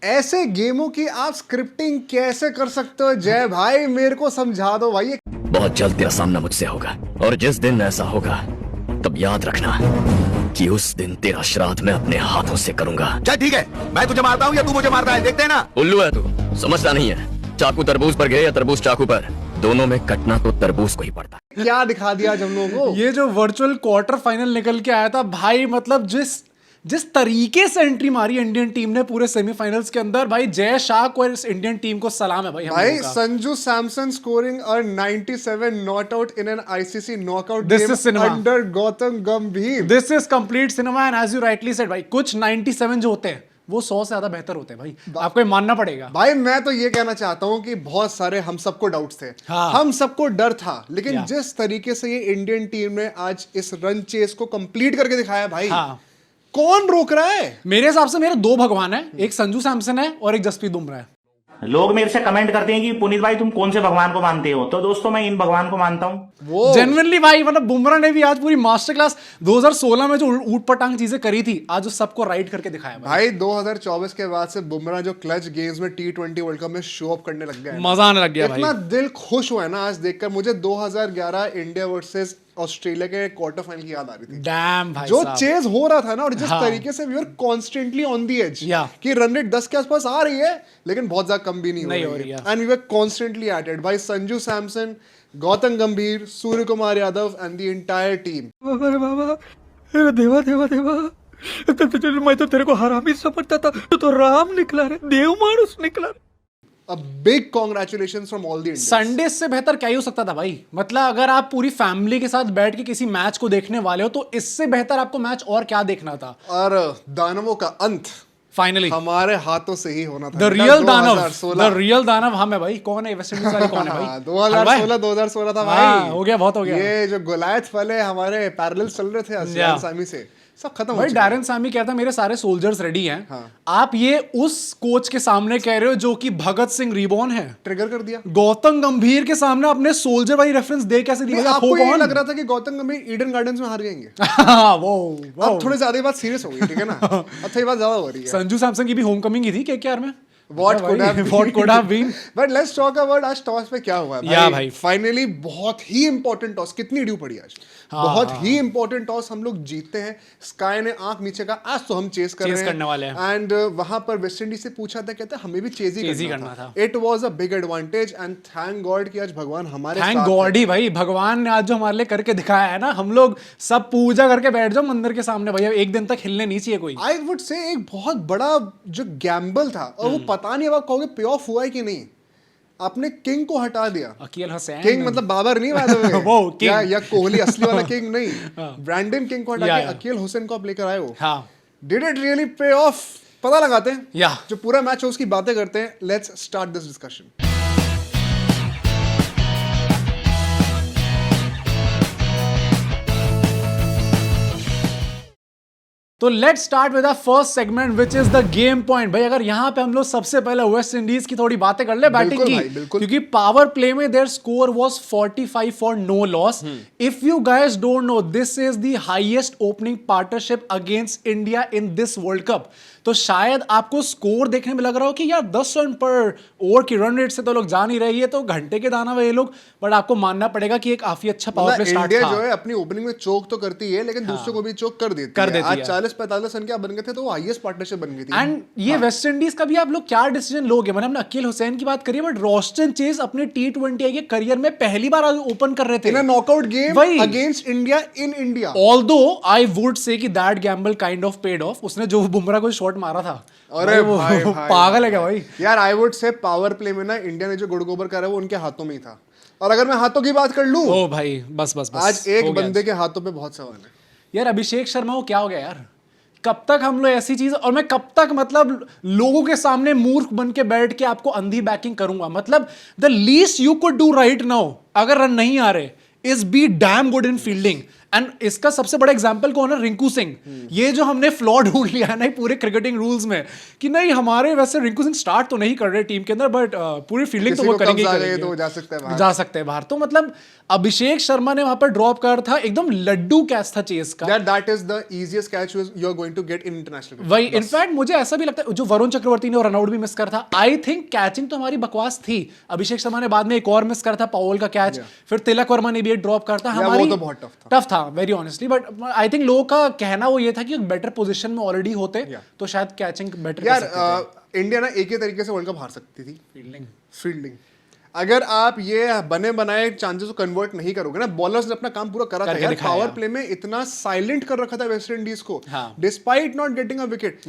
ऐसे गेमों की आप स्क्रिप्टिंग कैसे कर सकते हो जय भाई? मेरे को समझा दो भाई। बहुत जल्द तेरा सामना मुझसे होगा और जिस दिन ऐसा होगा तब याद रखना कि उस दिन तेरा श्राद्ध मैं अपने हाथों से करूंगा। चल ठीक है, मैं तुझे मारता हूँ या तू मुझे मारता है, देखते हैं ना। उल्लू है तू, समझता नहीं है। चाकू तरबूज पर गिरे या तरबूज चाकू पर, दोनों में कटना तो तरबूज को ही पड़ता है। क्या दिखा दिया आज हम लोगों को? ये जो वर्चुअल क्वार्टर फाइनल निकल के आया था भाई, मतलब जिस तरीके से एंट्री मारी इंडियन टीम ने पूरे सेमीफाइनल्स के अंदर, भाई जय शाह को इस इंडियन टीम को सलाम है भाई। हम भाई लोगों का। Sanju Samson scoring a 97 not out in an ICC knockout This game is cinema. Under Gautam Gambhir. This is complete cinema and as you rightly said भाई, कुछ 97 जो होते हैं वो 100 से ज्यादा बेहतर होते हैं भाई, आपको ये मानना पड़ेगा। भाई मैं तो ये कहना चाहता हूं कि बहुत सारे हम सबको डाउट्स थे, हाँ। हम सबको डर था, लेकिन या। जिस तरीके से ये इंडियन टीम ने आज इस रन चेस को कंप्लीट करके दिखाया भाई, हाँ। कौन रोक रहा है? मेरे हिसाब से मेरे दो भगवान है, एक संजू सैमसन है और एक जसप्रीत बुमराह है। लोग मेरे से कमेंट करते हैं कि पुनीत भाई तुम कौन से भगवान को मानते हो, तो दोस्तों मैं इन भगवान को मानता हूँ। वो जेन्युइनली भाई, मतलब बुमराह ने भी आज पूरी मास्टर क्लास 2016 में जो ऊट पटांग चीजें करी थी, आज उस सबको राइट करके दिखाया भाई। भाई 2024 के बाद से बुमराह जो क्लच गेम्स में T20 वर्ल्ड कप में शो अप करने लग गया है, मजा आने लग गया भाई। इतना दिल खुश हुआ है ना आज देखकर। मुझे 2011 इंडिया वर्सेस ऑस्ट्रेलिया के क्वार्टर फाइनल की याद आ रही थी। डैम भाई जो साहब। चेज हो रहा था ना, और जिस हाँ। तरीके से we are constantly on the edge, yeah. कि रन रेट 10 के आसपास आ रही है लेकिन बहुत ज्यादा कम भी नहीं हो रही है, and we were constantly at it. भाई Sanju Samson, Gautam Gambhir, Surya Kumar Yadav and the entire team. अरे बाबा, अरे देवा देवा देवा, मैं तो तेरे को हरामी समझता था, तू तो राम निकला रे, देव मानुस निकला रे। A big congratulations from all the Indians. Sunday से बेहतर क्या ही हो सकता था भाई। मतलब अगर आप पूरी फैमिली के साथ बैठ के किसी मैच को देखने वाले हो, तो इससे बेहतर आपको मैच और क्या देखना था। और दानवों का अंत फाइनली हमारे हाथों से ही होना था। द रियल दानव, 2016 द रियल दानव हम है भाई। कौन है वेस्ट इंडीज वाले, कौन है भाई? 2016 था हाँ, भाई। हो गया, बहुत हो गया। ये जो गोलायत वाले हमारे पैरेलल चल रहे थे असियान सामी से, सब खत्म हो भाई चुके। डैरेन सामी कहता मेरे सारे सोल्जर्स रेडी हैं। हाँ। आप ये उस कोच के सामने कह रहे हो जो कि भगत सिंह रिबॉर्न है। ट्रिगर कर दिया। गौतम गंभीर के सामने अपने सोल्जर वाली रेफरेंस दे कैसे दी? आपको ये लग रहा था कि गौतम गंभीर ईडन गार्डन्स में हार जाएंगे? वो अब थोड़ी ज्यादा बात सीरियस हो गई, ठीक है ना? अब थोड़ी बात ज्यादा हो रही है। संजू सैमसन की भी होमकमिंग ही थी केकेआर में। What could have been? been? But let's talk about आज टॉस पे क्या हुआ है या भाई। फाइनली बहुत ही इंपॉर्टेंट टॉस, कितनी ड्यू पड़ी आज। बहुत ही इंपॉर्टेंट टॉस हम लोग जीतते हैं। स्काई ने आंख नीचे का, आज तो हम चेस करने वाले हैं। एंड वहां पर वेस्ट इंडीज से पूछा था, कहते हमें भी चेज ही करना था। It was a big advantage and thank God कि आज भगवान हमारे थैंक साथ गॉड है। ही भाई, भगवान ने आज जो हमारे लिए करके दिखाया है ना, हम लोग सब पूजा करके बैठ जाओ मंदिर के सामने भैया, एक दिन तक हिलने नहीं चाहिए कोई। आई वुड से एक बहुत बड़ा जो गैम्बल था, और वो पता नहीं अब आप कहोगे पे ऑफ हुआ है कि नहीं। आपने किंग को हटा दिया। अकील हसैन, किंग मतलब बाबर नहीं बात है वो किंग। या कोहली असली वाला किंग नहीं, ब्रैंडन किंग को हटा या, के या। अकील हुसैन को आप लेकर आए हो। हाँ। Did it really pay of? पता लगाते हैं, या। जो पूरा मैच है उसकी बातें करते हैं। Let's start this discussion. तो let's start with the first segment which is the game point. भाई अगर यहां पे हम लोग सबसे पहले वेस्ट इंडीज की थोड़ी बातें कर ले बैटिंग बिल्कुल की, भाई, बिल्कुल। क्योंकि पावर प्ले में there score was 45 for no loss. If you guys don't know, this is the highest opening partnership against India in this world cup. तो शायद आपको स्कोर देखने में लग रहा हो कि यार 10 रन पर ओवर की रन रेट से तो लोग जा नहीं रहे, ये तो घंटे के दाना ये लोग। बट आपको मानना पड़ेगा कि एक काफी अच्छा पावर प्ले स्टार्ट इंडिया था। जो है अपनी ओपनिंग में चोक तो करती है, लेकिन दूसरों को भी चोक कर देती है। आज 40-45 रन क्या बन गए थे, तो वो हाईएस्ट पार्टनरशिप बन गई थी। एंड ये वेस्ट इंडीज का भी आप लोग क्या डिसीजन लोगे? मैंने अपने अकील हुसैन की बात करी, बट रोस्टन चेज अपने T20 के करियर में पहली बार ओपन कर रहे थे इन अ नॉकआउट गेम वही। Against India in India. Although I would say कि that gamble kind of paid off. उसने जो बुमराह को शॉट मारा था, अरे वो भाई, पागल है क्या भाई? यार आई वुड से पावर प्ले में ना इंडिया ने जो गुड़ गोबर करा वो उनके हाथों में ही था। और अगर मैं हाथों की बात कर लूं, ओ भाई बस बस बस, आज एक हो गया। बंदे के हाथों पे बहुत सवाल है। यार अभिषेक शर्मा को क्या हो गया यार? कब तक हम लोग ऐसी चीज, और मैं कब तक मतलब लोगों के सामने मूर्ख बन के बैठ के आपको अंधी बैकिंग करूंगा? मतलब the least you could do right now, अगर रन नहीं आ रहे, is be damn good in fielding and इसका सबसे बड़ा एग्जांपल कौन है? रिंकू सिंह। ये जो हमने फ्लॉ ढूंढ लिया है ना पूरे क्रिकेटिंग रूल्स में कि नहीं हमारे वैसे रिंकू सिंह स्टार्ट तो नहीं कर रहे टीम के अंदर, बट पूरी फील्डिंग तो वो करेंगे ही करेंगे, तो जा सकते हैं बाहर। जा सकते हैं बाहर। तो मतलब अभिषेक शर्मा ने वहां पर ड्रॉप कर था, एकदम लड्डू कैच था चेस का। That is the easiest catch you are going to get in international cricket. वही इनफैक्ट मुझे ऐसा भी लगता है जो वरुण चक्रवर्ती ने रनआउट भी मिस कर था, आई थिंक कैचिंग तो हमारी बकवास थी। अभिषेक शर्मा ने बाद में एक और मिस कर था पाओल का कैच, फिर तिलक वर्मा ने भी एक ड्रॉप करता, हमारी वो तो बहुत टफ था very honestly. But I think लोगों का कहना वो ये था कि एक बेटर पोजीशन में ऑलरेडी होते तो शायद कैचिंग बेटर यार इंडिया ना एक ही तरीके से वर्ल्ड कप हार सकती थी, फील्डिंग। अगर आप ये बने बनाए चांसेस को कन्वर्ट नहीं करोगे ना, बॉलर्स ने अपना काम पूरा करा था यार, पावर प्ले में इतना साइलेंट कर रखा था वेस्ट इंडीज को, despite not getting a wicket.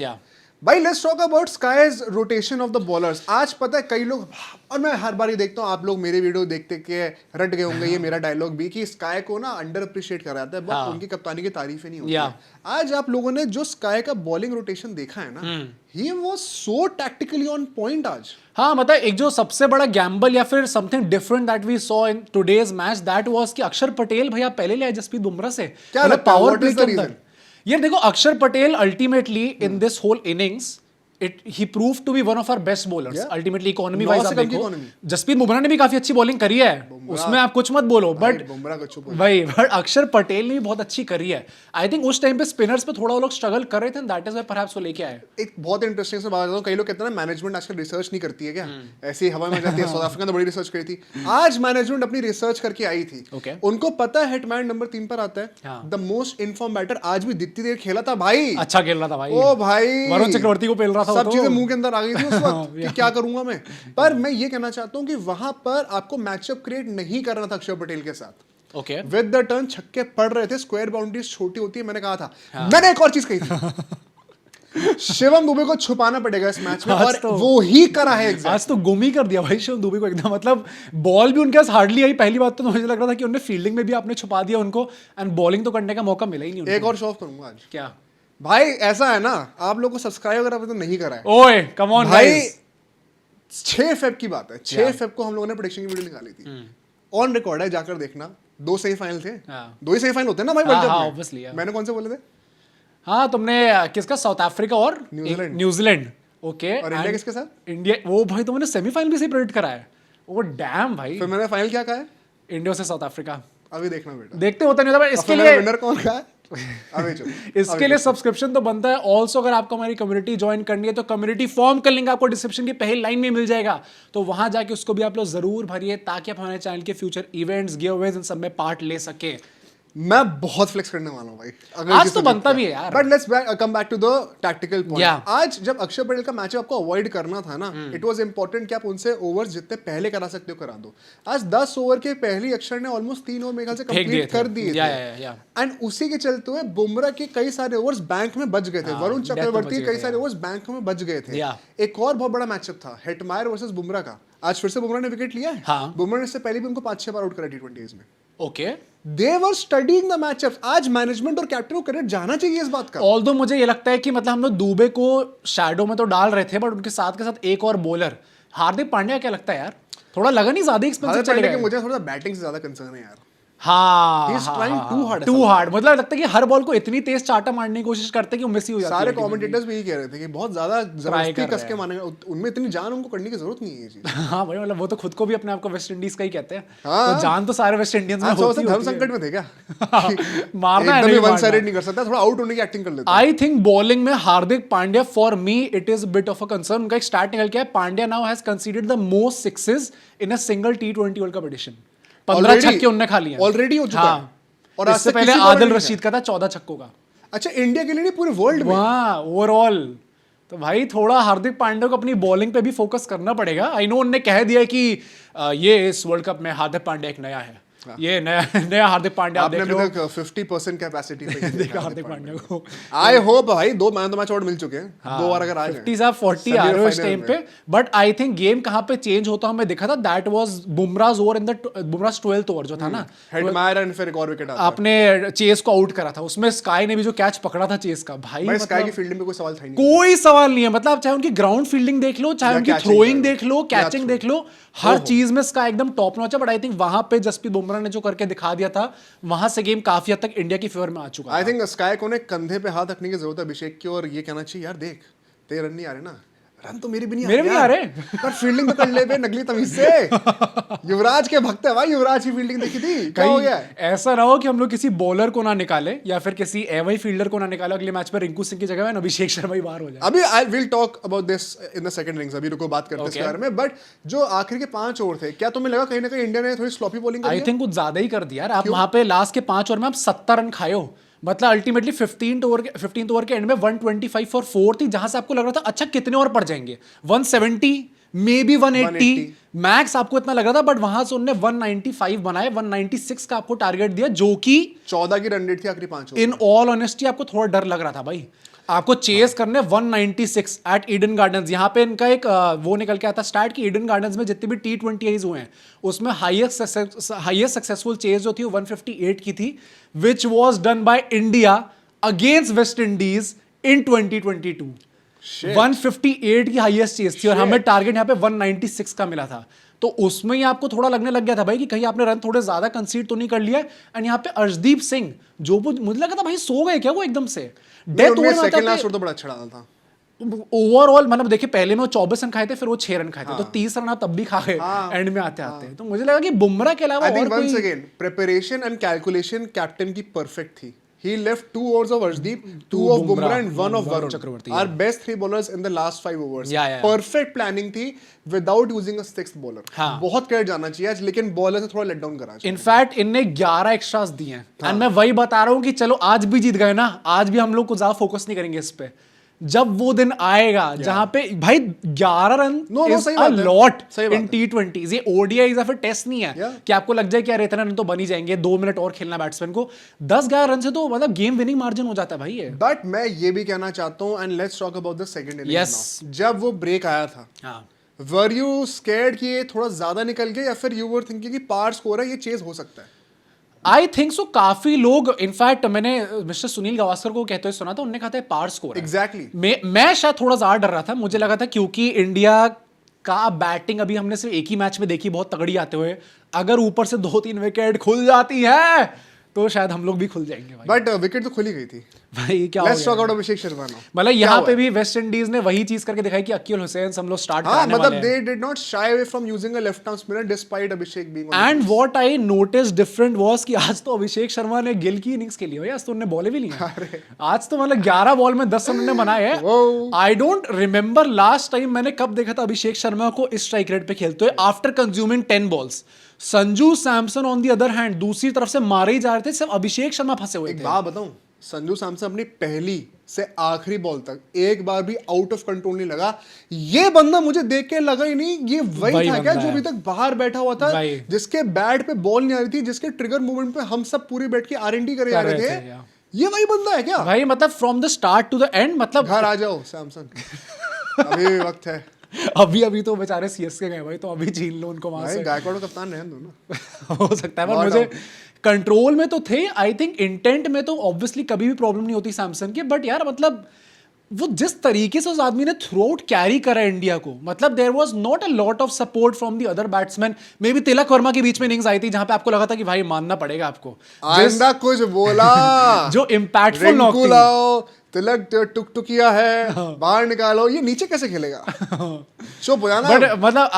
भाई let's talk about SKY's rotation of the bowlers. आज पता है कई लोग, और मैं हर बार ही देखता हूँ, आप लोग मेरे वीडियो देखते के रट गए होंगे, ये मेरा डायलॉग भी, कि स्काई को ना अंडर अप्रिशिएट करा जाता है, बट उनकी कप्तानी की तारीफें नहीं होती है। आज आप लोगों ने जो स्काई का बॉलिंग रोटेशन देखा है ना, he was so tactically on point आज। हाँ मतलब एक जो सबसे बड़ा गैम्बल या फिर something different that we saw in today's match, that was कि अक्षर पटेल भैया पहले ले आए जसप्रीत बुमराह से, क्या लगता है पावर व्हाट प्ले इज के द अंदर। रीजन? ये देखो Akshar Patel ultimately in this whole innings he proved to be one of our best bowlers. Ultimately economy wise आप देखो, जसप्रीत बुमराह ने भी काफी अच्छी बॉलिंग करी है, उसमें आप कुछ मत बोलो, बट भाई अक्षर पटेल ने भी बहुत अच्छी करी है। आई थिंक उस टाइम पे स्पिनर्स पे थोड़ा वो लोग स्ट्रगल कर रहे थे, दैट इज व्हाई परहैप्स वो लेके आए। एक बहुत इंटरेस्टिंग से बात बताऊं, कई लोग कहते हैं ना मैनेजमेंट आजकल रिसर्च नहीं करती है क्या, ऐसे ही हवा में जाती है। साउथ अफ्रीका ने बड़ी रिसर्च करी थी, आज मैनेजमेंट अपनी रिसर्च करके आई थी। उनको पता है हिटमैन नंबर 3 पर आता है, द मोस्ट इनफॉर्म बैटर। आज भी जितनी देर खेला था भाई, अच्छा खेल रहा था भाई, ओ भाई वरुण चक्रवर्ती को पेल रहा था, सब चीजें मुंह के अंदर आ गई थी उस वक्त कि क्या करूंगा मैं। पर मैं ये कहना चाहता हूं कि वहां पर आपको मैचअप क्रिएट नहीं करना था अक्षर पटेल के साथ। ओके विद द टर्न छक्के पड़ रहे थे, स्क्वायर बाउंड्रीज छोटी होती है, मैंने कहा था। मैंने एक और चीज कही थी, शिवम दुबे को छुपाना पड़ेगा इस मैच में, और तो, वो ही करा है आज तो गुम ही कर दिया भाई शिवम दुबे को एकदम। मतलब बॉल भी उनके पास हार्डली आई, पहली बात तो मुझे लग रहा था कि उन्होंने फील्डिंग में भी आपने छुपा दिया उनको, एंड बॉलिंग तो करने का मौका मिला ही नहीं उनको। एक और शो ऑफ करूंगा आज। क्या भाई ऐसा है ना, आप लोग को सब्सक्राइब अगर आपने नहीं करा है, ओए कम ऑन भाई 6 फेब की बात है, 6 फेब को हम लोगों ने प्रेडिक्शन की वीडियो निकाली थी, ऑन रिकॉर्ड है, जाकर देखना। 2 सेमीफाइनल थे, 2 ही सेमीफाइनल होते हैं ना भाई वर्ल्ड कप में। मैंने कौन से बोले थे? हाँ तुमने किसका, साउथ अफ्रीका और न्यूजीलैंड। ओके और इंडिया किसके साथ? इंडिया, वो भाई तुमने सेमीफाइनल भी से प्रेडिक्ट करा है, वो डैम भाई। फिर मैंने फाइनल क्या कहा है? इंडिया से साउथ अफ्रीका। अभी देखना बेटा, देखते होता नहीं होता, इसके लिए विनर कौन कहा है? इसके लिए सब्सक्रिप्शन तो बनता है। ऑल्सो अगर आपको हमारी कम्युनिटी ज्वाइन करनी है तो कम्युनिटी फॉर्म का लिंक आपको डिस्क्रिप्शन की पहली लाइन में मिल जाएगा, तो वहां जाके उसको भी आप लोग जरूर भरिए ताकि आप हमारे चैनल के फ्यूचर इवेंट्स, गिवअवेज इन सब में पार्ट ले सके। मैं बहुत फ्लेक्स करने वाला हूं भाई, अगर आज तो बनता भी है यार। But let's come back to the tactical point. आज जब अक्षर पटेल का मैच आपको अवॉइड करना था ना, इट वाज इंपॉर्टेंट कि आप उनसे ओवर्स जितने पहले करा सकते हो करा दो। आज 10 ओवर के पहली अक्षर ने ऑलमोस्ट 3 ओवर मेरे ख्याल से कंप्लीट कर दिए थे, एंड उसी के चलते हुए बुमराह के कई सारे ओवर्स बैंक में बच गए थे, वरुण चक्रवर्ती कई सारे ओवर्स बैंक में बच गए थे। एक और बहुत बड़ा मैचअप था हेटमायर वर्सेस बुमराह का, आज फिर से बुमराह ने विकेट लिया है। बुमराह ने इससे पहले भी उनको 5-6 बार आउट करा T20s में। Okay they were studying the matchups. आज मैनेजमेंट और कैप्टन को क्रेडिट जाना चाहिए इस बात का। ऑल्दो मुझे ये लगता है कि मतलब हम लोग दुबे को शैडो में तो डाल रहे थे, बट उनके साथ के साथ एक और बॉलर हार्दिक पांड्या, क्या लगता है यार, थोड़ा लगा नहीं ज्यादा एक्सपेंसिव चले गए? मुझे थोड़ा बैटिंग से ज्यादा कंसर्न है यार। हाँ, He is trying too hard. Too hard, मतलब लगता है कि हर बॉल को इतनी तेज चाटा मारने की कोशिश करते हैं कि वो मिस ही हो जाती है। सारे कमेंटेटर्स भी यही कह रहे थे कि बहुत ज्यादा जबरदस्ती कस के मारेंगे, उनमें इतनी जान उनको करने की जरूरत नहीं है ये चीज। हाँ भाई, मतलब वो तो खुद को भी अपने आप को वेस्ट इंडीज का ही कहते हैं, तो जान तो सारे वेस्ट इंडियंस में होती है। धर्म संकट में थे क्या? मारना है, एकदम वन साइडेड नहीं कर सकता, थोड़ा आउट होने की एक्टिंग कर लेता। आई थिंक बॉलिंग में Hardik Pandya for me it is bit of a concern. उनका एक स्टार्ट निकल के है, Pandya now has considered the most sixes in a single T20 World Cup edition. 15 छक्के उन्होंने खा लिए ऑलरेडी हो चुका है, और इससे पहले आदिल रशीद का था 14 छक्कों का। अच्छा, इंडिया के लिए नहीं, पूरे वर्ल्ड में ओवरऑल। तो भाई थोड़ा हार्दिक पांड्या को अपनी बॉलिंग पे भी फोकस करना पड़ेगा। आई नो उन्होंने कह दिया कि ये इस वर्ल्ड कप में हार्दिक पांड्या एक नया है, ये नया हार्दिक पांड्या। आपने अभी तक 50% कैपेसिटी पे देखा हार्दिक पांड्या को। आई होप भाई 2 मैन तो मैच अवार्ड मिल चुके हैं, 2 बार अगर आ जाए 50 40 आ रहे हो इस टाइम पे। बट आई थिंक गेम कहां पे चेंज होता हमें दिखा था, that was Bumrah's over in the Bumrah's 12th over जो था ना, हेटमायर एंड फिर एक और विकेट आता, आपने चेस को आउट करा था, उसमें स्काई ने भी जो कैच पकड़ा था चेस का, भाई स्काई की फील्डिंग में कोई सवाल था ही नहीं, कोई सवाल नहीं है। मतलब चाहे उनकी ग्राउंड फील्डिंग देख लो, चाहे उनकी थ्रोइंग देख लो, कैचिंग देख लो, हर चीज में इसका एकदम टॉप नॉच है, बट आई थिंक वहां पे जसप्रीत बुमराह ने जो करके दिखा दिया था, वहां से गेम काफी हद तक इंडिया की फेवर में आ चुका आई है। थिंक स्काई को ने कंधे पे हाथ रखने की जरूरत है अभिषेक की और ये कहना चाहिए यार देख तेरे रन नहीं आ रहे ना, रन तो मेरे भी नहीं मेरे भी नहीं आ रहे। पर फील्डिंग तो कर ले बे नकली तमीज से। युवराज के भक्त है भाई, युवराज की फील्डिंग देखी थी, क्या हो गया है? ऐसा ना हो कि हम लोग किसी बॉलर को ना निकाले या फिर किसी एवई फील्डर को ना निकाले अगले मैच में रिंकू सिंह की जगह में अभिषेक शर्मा ही बाहर हो जाए। अभी I will talk about this in the second innings, अभी रुको बात करते हैं इसके बारे में। बट जो आखिर के 5 ओवर थे, क्या तुम्हें लगा कहीं ना कहीं इंडिया ने थोड़ी स्लॉपी बॉलिंग आई थिंक कुछ ज्यादा ही कर दिया यार। आप वहां पे लास्ट के 5 ओवर में आप 70 रन खाए हो, मतलब अल्टीमेटली 15th ओवर के एंड में 125 फॉर 4 थी, जहां से आपको लग रहा था अच्छा कितने ओवर पड़ जाएंगे, 170 मे बी 180 मैक्स आपको इतना लग रहा था, बट वहां से उन्होंने 195 बनाए, 196 का आपको टारगेट दिया, जो कि 14 की रन रेट थी आखिरी 5 ओवर। इन ऑल ऑनेस्टी आपको थोड़ा डर लग रहा था भाई, आपको चेस करने 196 एट ईडन गार्डन्स। यहाँ पे इनका एक वो निकल के आता स्टार्ट कि ईडन गार्डन्स में जितने भी T20Is हुए हैं उसमें हाईएस्ट सक्सेसफुल चेस जो थी वो 158 की थी, which was done by India against West Indies in 2022। 158 की हाईएस्ट चेस थी और हमें टारगेट यहाँ पे 196 का मिला था, तो उसमें ही आपको थोड़ा लगने लग गया था भाई कि कहीं आपने रन थोड़े ज्यादा कंसीड तो नहीं कर लिया। एंड यहाँ पे अर्शदीप सिंह जो मुझे लगा था भाई सो गए क्या वो एकदम से, डेथ ओवर में सेकंड लास्ट ओवर तो बड़ा अच्छा डाला था ओवरऑल। मतलब देखिए पहले में वो 24 रन खाए थे, फिर वो 6 रन खाए थे, तो 30 रन आप तब भी खा गए एंड में आते आते। तो मुझे लगा कि बुमराह के अलावा आई थिंक और वंस कोई again preparation and calculation captain की परफेक्ट थी। He left 2 overs of Arshdeep, 2 of Bumrah and 1 of Varun Chakravarti, our best 3 bowlers in the last 5 overs. Yeah. Perfect planning थी without using a 6th bowler. बहुत credit जाना चाहिए आज, लेकिन bowler से थोड़ा लेट डाउन करा। इनफैक्ट इनने 11 एक्स्ट्रास दिए हैं एंड मैं वही बता रहा हूँ कि चलो आज भी जीत गए ना, आज भी हम लोग कुछ ज्यादा फोकस नहीं करेंगे इस पे, जब वो दिन आएगा जहां पे भाई 11 run is a lot in T20s। ये ODIs या फिर टेस्ट नहीं है कि आपको लग जाए कि यार इतना रन तो बन ही जाएंगे, 2 मिनट और खेलना बैट्समैन को, 10-11 रन से तो मतलब गेम विनिंग मार्जिन हो जाता है भाई ये। बट मैं ये भी कहना चाहता हूँ and let's talk about the second innings. जब वो ब्रेक आया था वर यू स्कैर्ड कि ये थोड़ा ज्यादा निकल गया या फिर यू वर थिंकिंग कि पार स्कोर है ये चेज हो सकता है? आई थिंक सो, काफी लोग इनफैक्ट मैंने मिस्टर सुनील गावस्कर को कहते हुए सुना था, उन्होंने कहा था पार स्कोर है। एग्जैक्टली मैं शायद थोड़ा ज्यादा डर रहा था, मुझे लगा था क्योंकि इंडिया का बैटिंग अभी हमने सिर्फ एक ही मैच में देखी बहुत तगड़ी आते हुए, अगर ऊपर से 2-3 विकेट खुल जाती है तो शायद हम लोग भी खुल जाएंगे भाई। बट विकेट तो खुली गई थी भाई, क्या let's talk about Abhishek Sharma now. मतलब यहाँ पे भी वेस्ट इंडीज ने वही चीज करके दिखाई कि अकील हुसैन हम लोग स्टार्ट कराने मतलब वाले हैं। They did not shy away from using a left arm spinner despite Abhishek being on. And what I notice different was कि आज तो अभिषेक शर्मा ने गिल की इनिंग्स खेली है, आज तो उन्होंने बॉले भी ली है। आज तो मतलब 11 बॉल में 10 रन उन्होंने बनाए हैं। I don't remember last time मैंने कब देखा था अभिषेक शर्मा को इस स्ट्राइक रेट पे खेलते हुए after consuming 10 balls. Sanju Samson on the other hand दूसरी तरफ से मारे ही जा रहे थे, सिर्फ अभिषेक शर्मा फंसे हुए थे। एक बात बताऊं, संजू सैमसन अपनी पहली से आखिरी बॉल तक एक बार भी आउट ऑफ कंट्रोल नहीं लगा। ये बंदा मुझे देख के लगा ही नहीं ये वही था क्या जो अभी तक बाहर बैठा हुआ था, जिसके बैट पे बॉल नहीं आ रही थी, जिसके ट्रिगर मूवमेंट पे हम सब पूरी बैठ के R&D करे जा रहे थे। ये वही बंदा है क्या भाई? मतलब from the start to the end, मतलब घर आ जाओ सैमसन, अभी वक्त है। अभी तो बेचारे CSK गए भाई, तो अभी छीन लो उनको वहां से। गायकवाड़ को कप्तान रहने दो ना। हो सकता है, पर मुझे कंट्रोल में तो थे। आई थिंक इंटेंट में तो ऑब्वियसली कभी भी प्रॉब्लम नहीं होती सैमसन की, बट यार मतलब वो जिस तरीके से उस आदमी ने थ्रू आउट कैरी करा इंडिया को, मतलब there was not a lot of support from the other batsman. Maybe Tilak Varma के बीच में इनिंग्स आई थी जहां पे आपको लगा था कि भाई मानना पड़ेगा आपको, आइंदा कुछ बोला जो इम्पैक्टफुल नॉक थी। तिलक टुकटुकिया है, बाहर निकालो, ये नीचे कैसे खेलेगा? चुप हो जाना। बट मतलब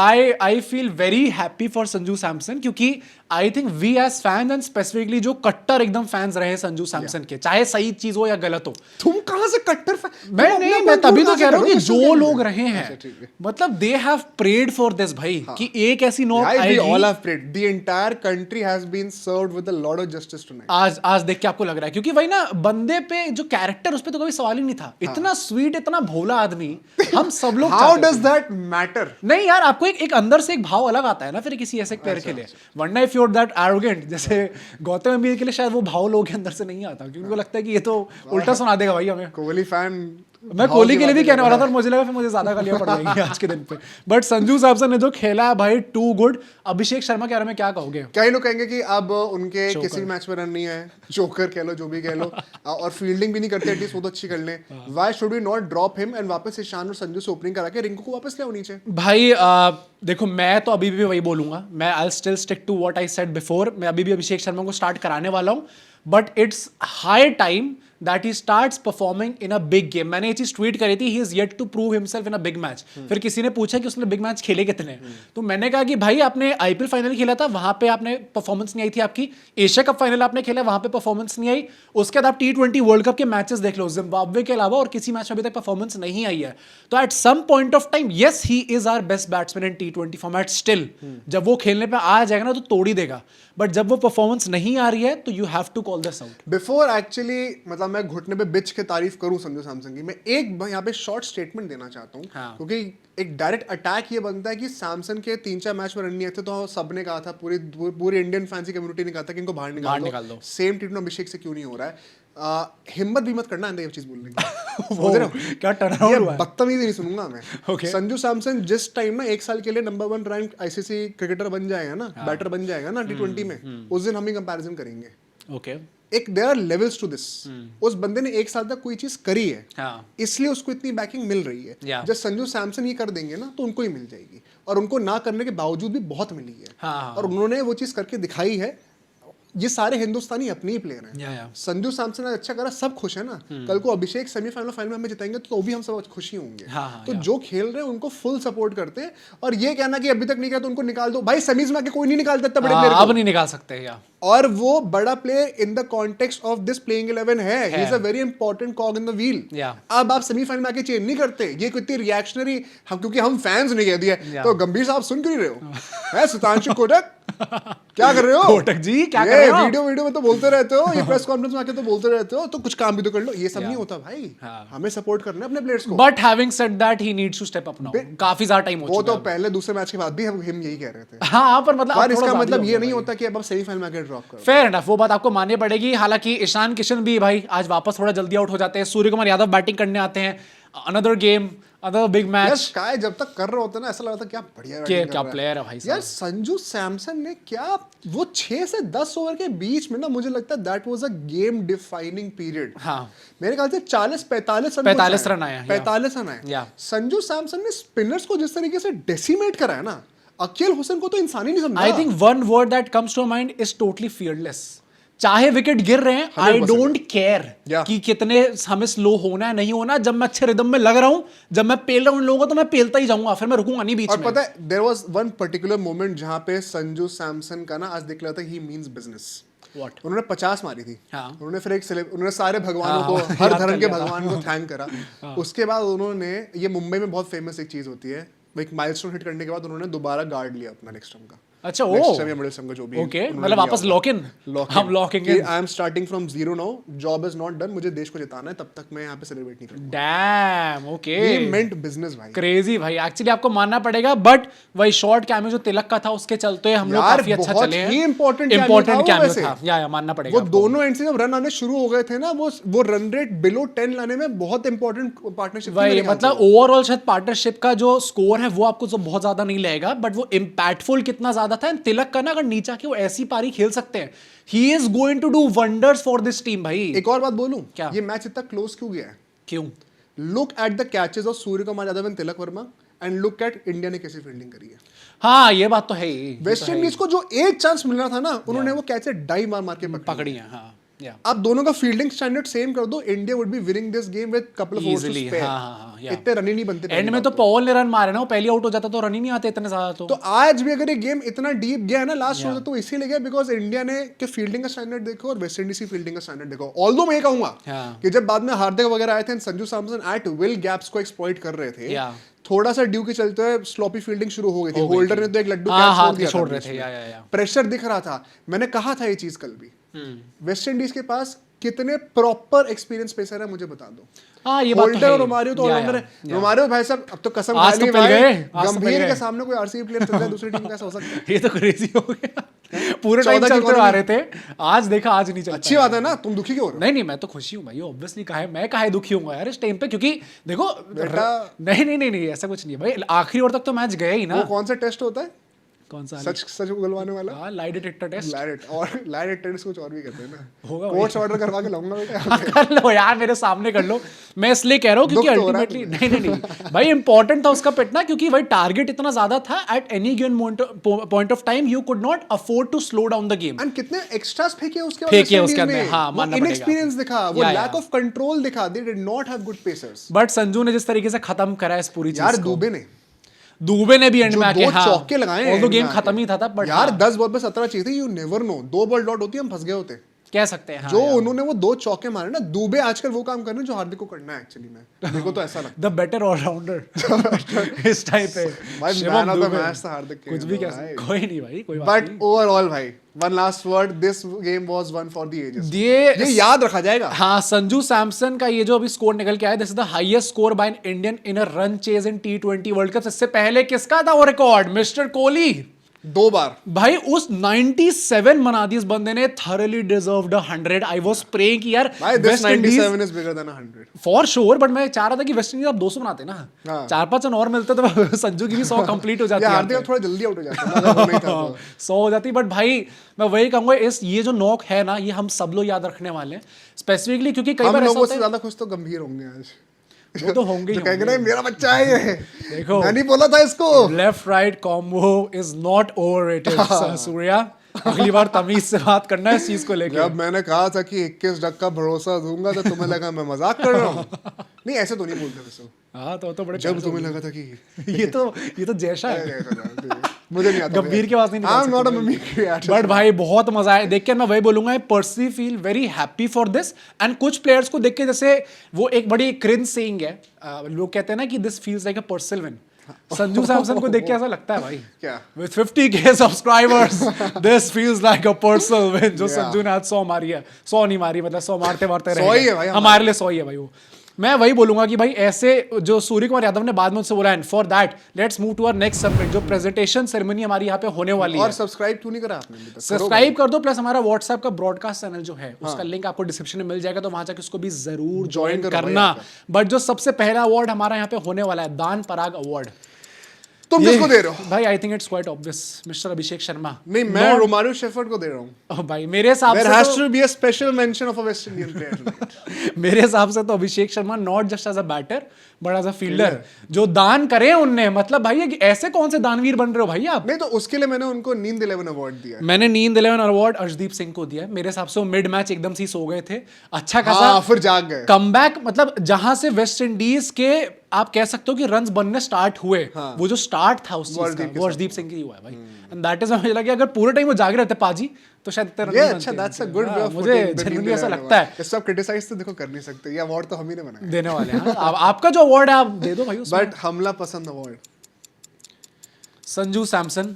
I feel very happy for Sanju Samson, क्योंकि I think we as fans and specifically जो कट्टर एकदम फैंस रहे संजू सैमसन के, चाहे सही चीज हो या गलत हो। तुम कहां से कट्टर मैं तभी तो कह रहा हूँ कि जो लोग रहे हैं, मतलब they have prayed for this भाई, कि एक ऐसी नॉक आएगी। We all have prayed. The entire country has been served with a lot of justice tonight. आज देख के आपको लग रहा है, क्योंकि भाई ना बंदे पे जो कैरेक्टर उस पे तो कभी सवाल ही नहीं था। इतना स्वीट, इतना भोला आदमी हम सब लोग। How does that matter? नहीं यार, आपको एक अंदर से एक भाव अलग आता है ना फिर किसी ऐसे प्लेयर के लिए, वरना if you are that arrogant, जैसे गौतम गंभीर के लिए शायद वो भाव लोगों के अंदर से नहीं आता, क्योंकि उनको लगता है कि ये तो उल्टा सुना देगा भाई हमें। कोहली फैन मैं कोहली के लिए भी कहने वाला था, मुझे लगा फिर मुझे ज्यादा गालियां पड़ जाएंगी आज के दिन पे। बट संजू सैमसन ने जो खेला है भाई, टू गुड। अभिषेक शर्मा के बारे में क्या कहोगे? कई लोग कहेंगे कि अब उनके किसी मैच में रन नहीं है, जोकर कह लो, जो भी कह लो, और फील्डिंग भी नहीं करते, एटलीस्ट वो तो अच्छी कर लें। Why should we not drop him and वापस ईशान और संजू से ओपनिंग करा के रिंकू को वापस ले आओ नीचे? भाई देखो, मैं तो अभी भी वही बोलूंगा, मैं I still stick to what I said before. मैं अभी भी अभिषेक शर्मा को स्टार्ट कराने वाला हूं, but it's high time that he starts performing in a big game. मैंने ये चीज ट्वीट करी थी, he is yet to prove himself in a big match. फिर किसी ने पूछा कि उसने बिग मैच खेले कितने, तो मैंने कहा कि भाई आपने आईपीएल फाइनल खेला था, वहां पे आपने परफॉर्मेंस नहीं आई थी आपकी। एशिया कप फाइनल आपने खेला, वहां पे परफॉर्मेंस नहीं आई। उसके बाद आप T20 वर्ल्ड कप के मैचेस देख लो, जिम्बाब्वे के अलावा और किसी मैच में अभी तक परफॉर्मेंस नहीं आई है। तो at some point of time, yes, he is our best batsman in T20 format still. जब वो खेलने पे आ जाएगा ना तो तोड़ ही देगा, बट जब वो परफॉर्मेंस नहीं आ रही है तो you have to call this out. Before actually, मतलब मैं घुटने पे बिच के तारीफ करूं संजू सैमसन की, मैं एक यहाँ पे शॉर्ट स्टेटमेंट देना चाहता हूँ। हाँ। क्योंकि एक डायरेक्ट अटैक ये बनता है कि सैमसन के 3-4 मैच में रन नहीं आए थे, तो सबने कहा था, पूरी इंडियन फैंसी कम्युनिटी ने कहा था कि इनको बाहर निकाल दो। सेम ट्रीटमेंट अभिषेक से क्यों नहीं हो रहा है? हिम्मत भी मत करना ये चीज बोलने की। वो क्या टर्नआउट हुआ है? बदतमीजी नहीं सुनूंगा मैं। Okay. संजू सैमसन जिस टाइम ना 1 साल के लिए नंबर 1 रैंक आईसीसी क्रिकेटर बन जाएगा ना, बैटर बन जाएगा ना T20 में, उस दिन हम ही कंपैरिजन करेंगे। ओके, एक there are levels to this. उस बंदे ने 1 साल तक कोई चीज करी है, हाँ, इसलिए उसको इतनी बैकिंग मिल रही है। Yeah. जब संजू सैमसन ये कर देंगे ना तो उनको ही मिल जाएगी, और उनको ना करने के बावजूद भी बहुत मिली है। हाँ. और उन्होंने वो चीज करके दिखाई है। ये सारे हिंदुस्तानी अपने ही प्लेयर हैं। या संजू सैमसन ने अच्छा करा, सब खुश है ना। कल को अभिषेक सेमीफाइनल फाइनल में हमें जिताएंगे तो भी हम सब खुशी होंगे। हाँ, तो जो खेल रहे हैं उनको फुल सपोर्ट करते हैं। और ये कहना कि अभी तक नहीं किया तो उनको निकाल दो, भाई सेमीज में आके कोई नहीं निकालता इतना बड़े प्लेयर को। अब नहीं निकाल सकते या और वो बड़ा player in the context of this playing 11 है। He is a very important कॉग in the wheel. Yeah. अब आप सेमीफाइनल में आके चेंज नहीं करते, ये कितनी रिएक्शनरी, हम क्योंकि हम फैंस ने कह दिया। Yeah. तो गंभीर साहब सुन क्यों नहीं रहे हो? है सुतांशु कोटक, क्या कर रहे हो? कोटक जी क्या कर रहे हो? वीडियो में तो बोलते रहते हो, ये प्रेस कॉन्फ्रेंस में आके तो बोलते रहते हो, तो कुछ काम भी तो कर लो। ये सब नहीं होता भाई। हमें सपोर्ट करना है अपने प्लेयर्स को। But having said that he needs to step up now. काफी ज्यादा टाइम हो वो चुका तो पहले दूसरे मैच के बाद भी हम यही कह रहे थे। हाँ, पर मतलब पर इसका मतलब ये नहीं होता कि अब आप सेमीफाइनल में आके ड्रॉप करो। फेयर एनफ, वो बात आपको माननी पड़ेगी। हालांकि ईशान किशन भी भाई आज वापस थोड़ा जल्दी आउट हो जाते हैं, सूर्य कुमार यादव बैटिंग करने आते हैं। अनदर गेम, अनदर बिग यार मैच। स्काई जब तक कर रहे होते ना, ऐसा लगता क्या बढ़िया क्या बैटिंग कर रहा है। प्लेयर है भाई साहब। यार संजू सैमसन ने क्या, वो 6 से 10 ओवर के बीच में ना, मुझे लगता है that was a game defining period. हाँ, मेरे ख्याल से 40-45 रन 45 रन आए हैं, 45 रन आए। Yeah. संजू सैमसन ने स्पिनर्स को जिस तरीके से डेसिमेट करा है ना, अकील हुसैन को तो इंसान ही नहीं समझा। I think one word that comes to mind is totally fearless. चाहे विकेट गिर रहे हैं, आई 100%. Don't care Yeah. कि कितने हमें स्लो होना है नहीं होना। जब मैं अच्छे रिदम में लग रहा हूं, जब मैं पेल रहा हूं उन लोगों को, तो मैं पेलता ही जाऊंगा, फिर मैं रुकूंगा नहीं बीच और में। पता है there was one particular moment जहां पे संजू सैमसन का ना आज दिख रहा था ही मींस बिजनेस। What? उन्होंने 50 मारी थी। हाँ। उन्होंने फिर उन्होंने सारे भगवानों हाँ, को, हाँ, हर याद धर्म कर के लिया था। भगवान को थैंक करा। उसके बाद उन्होंने, ये मुंबई में बहुत फेमस एक चीज होती है, एक माइलस्टोन हिट करने के बाद उन्होंने दोबारा गार्ड लिया अपना नेक्स्ट टर्म का। अच्छा, नेक्स्ट ओ टर्म या मिडिल टर्म का जो भी। ओके, मतलब वापस लॉक इन। हम locking in. I am starting from zero now, job is not done, मुझे देश को जिताना है, तब तक मैं यहाँ पे सेलिब्रेट नहीं करूंगा। डैम, ओके, ये मेंट बिजनेस भाई। क्रेजी भाई, एक्चुअली आपको मानना पड़ेगा। बट वही शॉर्ट कैमियो जो तिलक का था, उसके चलते हम लोग यार, काफी अच्छा बहुत चले हैं। ही important इंपॉर्टेंट cameo था वो कैमियो वैसे। था, या मानना पड़ेगा वो आपको। दोनों एंड से जब रन आने शुरू हो गए थे ना, वो रन रेट बिलो 10 लाने में बहुत इंपॉर्टेंट पार्टनरशिप। वही मतलब ओवरऑल शायद पार्टनरशिप का जो स्कोर है वो आपको तो बहुत ज्यादा नहीं लगेगा, बट वो इम्पैक्टफुल कितना ज्यादा था। तिलक का ना अगर नीचा के वो ऐसी पारी खेल सकते हैं, he is going to do wonders for this team भाई। एक और बात बोलूं, क्या? ये मैच इतना क्लोज क्यों गया है? क्यों? Look at the catches of Surya Kumar Yadav and Tilak Varma, and look at India ने कैसी फील्डिंग करी है। हाँ, ये बात तो है ही। वेस्ट इंडीज को जो एक चांस मिलना था ना, उन्होंने वो कैचे डाई मार मार के पकड़ी है। हाँ, या आप दोनों का फील्डिंग स्टैंडर्ड सेम कर दो, India would be winning this game with couple of overs to Easily, spare. हाँ, yeah. इतने रन ही नहीं बनते एंड में तो पॉल ने रन मारे ना, वो पहले आउट हो जाता तो रन ही नहीं आते इतने ज्यादा। तो आज भी अगर ये गेम इतना डीप गया है ना लास्ट ओवर, तो इसीलिए गया बिकॉज इंडिया ने के फील्डिंग का स्टैंडर्ड देखो और वेस्ट इंडीज की फील्डिंग का स्टैंडर्ड देखो। ऑल्दो मैं ये कहूंगा कि जब बाद में हार्दिक वगैरह आए थे, Sanju Samson at will gaps को एक्सप्लॉइट कर रहे थे, थोड़ा सा ड्यू के चलते हुए स्लॉपी फील्डिंग शुरू हो गई थी। होल्डर ने तो एक लड्डू कैच छोड़ रहे थे, प्रेशर दिख रहा था। मैंने कहा था ये चीज कल भी, वेस्ट इंडीज के पास कितने प्रॉपर एक्सपीरियंस पेसर है मुझे बता दो। हाँ, ये बात तो होल्डर है। और रोमारियो तो ऑलराउंडर है। रोमारियो भाई साहब अब तो कसम आज खा ली तो पिल भाई, गए, आज तो पिल गंभीर गए। के सामने कोई आरसीबी प्लेयर चल जाए दूसरी टीम का, ऐसा हो सकता है? ये तो क्रेजी हो गया। पूरे टाइम 14 की चलते आ economy। रहे थे, आज देखा आज नहीं चलता। अच्छी बात है ना, तुम दुखी क्यों हो रहे नहीं नहीं, मैं तो खुशी हूँ भाई, ऑब्वियसली। मैं काहे दुखी हूँ यार इस टाइम पे, क्योंकि देखो नहीं नहीं नहीं नहीं, ऐसा कुछ नहीं है भाई, आखिरी ओवर तक तो मैच गया ही हो? ना। वो कौन सा टेस्ट होता है? कौन सा? सच सच उगलवाने वाला? हाँ, lie detector test. Lie detector कुछ और भी कहते हैं ना। होगा भाई। कोर्ट्स ऑर्डर करवा के लाऊंगा बेटा। कर लो यार, मेरे सामने कर लो। मैं इसलिए कह रहा हूँ क्योंकि दुख तो हो रहा है अल्टीमेटली नहीं नहीं नहीं भाई, इंपॉर्टेंट था उसका पिटना, क्योंकि भाई टारगेट इतना ज्यादा था। At any given point of time you could not afford to slow down the game. And कितने एक्स्ट्रास फेंके उसके बाद फेंके वेस्ट उसके इंडीज अंदर, में। हाँ, वो मानना पड़ेगा। इनएक्सपीरियंस दिखा, वो या, लैक ऑफ कंट्रोल दिखा। They did not have good pacers. But Sanju ने जिस तरीके से खत्म करा इस पूरी चीज यार को, दुबे ने भी एंड जो में आके दो हाँ, चौके लगाए और तो end गेम में खत्म आके। ही था तब, बट यार हाँ, 10 बॉल पे 17 चाहिए थे, you never know. 2 ball dot होती हम फंस गए होते। कह सकते हैं। जो उन्होंने वो 2 चौके मारे ना, दुबे आजकल वो काम कर रहे हैं जो हार्दिक को करना है एक्चुअली में। मेरे को तो ऐसा लगता द बेटर ऑलराउंडर इस टाइम पे। भाई Shivam man of the Dubey. Match था हार्दिक कुछ भी कह सकते, कोई नहीं भाई, कोई बात बट नहीं। ओवरऑल भाई, one last word, this game was one for the ages. ये याद रखा जाएगा। हाँ, संजू सैमसन का ये जो अभी स्कोर निकल के आया, this is the highest score bye an Indian in a run chase in T20 World cup. इससे पहले किसका था वो रिकॉर्ड? मिस्टर कोहली। 2 बार भाई उस 97 बना दी इस बंदे ने। Thoroughly deserved 100। I was praying कि यार भाई this West Indies 97 is bigger than 100 for sure, but मैं चाह रहा था कि वेस्ट इंडीज अब 200 बनाते ना, हाँ। 4-5 रन और मिलते तो संजू की भी 100 कंप्लीट हो जाती या है। हार्दिक थोड़ा जल्दी आउट हो जाता है अगर वो नहीं था तो। 100 हो जाती। बट भाई मैं वही कहूंगा, ये जो नॉक है ना, ये हम सब लोग याद रखने वाले हैं स्पेसिफिकली, क्योंकि कई हम बार ऐसा लोगों होता से है। ज्यादा खुश तो गंभीर होंगे आज। वो तो होंगे ही जो कहेंगे होंगे। ना मेरा बच्चा है ये, देखो, मैं नहीं बोला था इसको। Left right combo is not overrated Surya. अगली बार तमीज से बात करना है इस चीज को लेकर। जब मैंने कहा था कि 21 डक का भरोसा दूंगा तो तुम्हें लगा मैं मजाक कर रहा हूँ। नहीं ऐसे तो नहीं बोलते वैसे। हाँ, तो बड़े जब तुम्हें लगा था कि ये तो जैसा है। मुझे नहीं आता गंभीर की आवाज नहीं आई एम निकाल नॉट अ सकते। मम्मी। बट भाई बहुत मजा आया देख के। मैं वही बोलूंगा, I personally feel very happy for this. And कुछ प्लेयर्स को देख के, जैसे वो एक बड़ी क्रिंज सेइंग है, लोग कहते हैं ना कि this feels like a personal win. Sanju Samson को देख के ऐसा लगता है भाई, क्या? With 50K subscribers this feels like a personal win। जो संजू ने आज 100 मारी है, 100 नहीं मारी, मतलब 100 मारते मारते 100 ही है भाई हमारे लिए 100 ही है भाई वो। मैं वही बोलूंगा कि भाई ऐसे जो सूर्य कुमार यादव ने बाद में उससे बोला, and for that let's move to our next subject, जो प्रेजेंटेशन सेरेमनी हमारी यहाँ पे होने वाली है। और सब्सक्राइब क्यों नहीं करा आपने अभी तक? सब्सक्राइब कर दो, प्लस हमारा व्हाट्सएप का ब्रॉडकास्ट चैनल जो है उसका लिंक आपको डिस्क्रिप्शन में मिल जाएगा, तो वहां जाकर उसको भी जरूर ज्वाइन करो भाई करना। आपका। बट जो सबसे पहला अवार्ड हमारा यहाँ पे होने वाला है, दान पराग अवार्ड। तुम किसको दे रहे हो? भाई I think it's quite obvious, mister Abhishek Sharma. नहीं, मैं रोमारियो शेफर्ड को दे रहा हूँ। ओह भाई, मेरे हिसाब There से has तो to be a special mention of a West Indian player tonight. मेरे हिसाब से तो Abhishek Sharma not just as a batter but as a fielder, जो दान करे उनने, मतलब भाई ये ऐसे कौन से दानवीर बन रहे हो भाई आप। नहीं तो उसके लिए मैंने उनको नींद 11 अवार्ड दिया है। मैंने नींद 11 अवार्ड अर्शदीप सिंह को दिया है। मेरे हिसाब से वो मिड मैच एकदम से सो गए थे, अच्छा खासा हाँ, फिर जाग गए। कमबैक, मतलब जहां से वेस्ट इंडीज के आप कह सकते हो कि रन्स बनने स्टार्ट हुए, वो जो स्टार्ट था उस चीज का, वो अर्शदीप सिंह की हुआ है भाई। एंड दैट इज मुझे लगा अगर पूरे टाइम वो जाग रहे थे पाजी तो शायद इतने रन ये नहीं अच्छा, बनते। that's a good way of मुझे putting the जनरली नींद ऐसा 11 लगता है। award। सब क्रिटिसाइज तो देखो कर नहीं सकते, ये अवार्ड तो हम ही ने बनाया। देने वाले हैं हाँ। आपका जो अवार्ड है आप दे दो भाई उसमें। बट हमला पसंद award, Sanju Samson